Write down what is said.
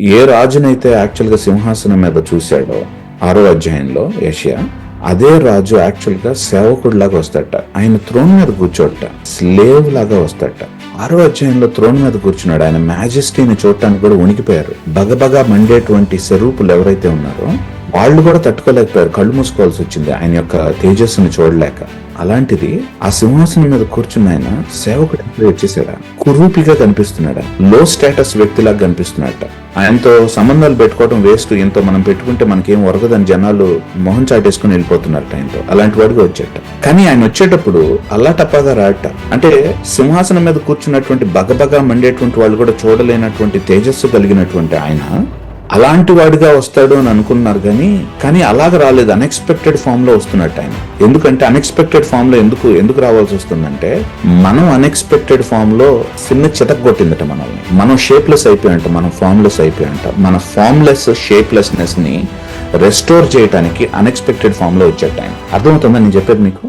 ఏ రాజునైతే actual గా సింహాసనం మీద చూశాడో 6వ అధ్యాయంలో ఏషియా, అదే రాజు యాక్చువల్ గా సేవకుడిలాగా వస్తాడట. ఆయన థ్రోన్ మీద కూర్చోట, స్లేవ్ లాగా వస్తాడట. 6వ అధ్యాయంలో థ్రోన్ మీద కూర్చున్నాడు. ఆయన మ్యాజెస్టీని చూడటానికి కూడా వణికిపోయారు. బగబగా మండేటువంటి స్వరూపులు ఎవరైతే ఉన్నారో వాళ్ళు కూడా తట్టుకోలేకపోయారు, కళ్ళు మూసుకోవాల్సి వచ్చింది ఆయన యొక్క తేజస్సుని చూడలేక. అలాంటిది ఆ సింహాసనం మీద కూర్చున్న ఆయన సేవకుడు వచ్చేసాడా, కురూపిగా కనిపిస్తున్నాడా, లో స్టేటస్ వ్యక్తిలాగా కనిపిస్తున్నాడట. ఆయనతో సంబంధాలు పెట్టుకోవడం వేస్ట్, ఇంతో మనం పెట్టుకుంటే మనకేం ఒరగదని జనాలు మొహం చాటేసుకుని వెళ్ళిపోతున్నారట ఆయనతో. అలాంటి వాడిగా వచ్చేట. కానీ ఆయన వచ్చేటప్పుడు అల్లా టప్పాగా రాట. అంటే సింహాసనం మీద కూర్చున్నటువంటి బగబగా మండేటువంటి వాళ్ళు కూడా చూడలేనటువంటి తేజస్సు కలిగినటువంటి ఆయన అలాంటి వాడిగా వస్తాడు అని అనుకున్నారు. కానీ అలాగ రాలేదు. అన్ఎక్స్పెక్టెడ్ ఫామ్ లో వస్తున్నట్టు ఆయన. ఎందుకంటే అన్ఎక్స్పెక్టెడ్ ఫామ్ లో ఎందుకు రావాల్సి వస్తుందంటే, మనం అన్ఎక్స్పెక్టెడ్ ఫామ్ లో సిన్న చితక్కొట్టిందట మనల్ని. మనం షేప్లెస్ అయిపోయాంట, మనం ఫామ్లెస్ అయిపోయాంట. మన ఫామ్లెస్ షేప్లెస్నెస్ ని రెస్టోర్ చేయడానికి అన్ఎక్స్పెక్టెడ్ ఫామ్ లో వచ్చేట ఆయన. అర్థమవుతుందా నేను చెప్పేది మీకు?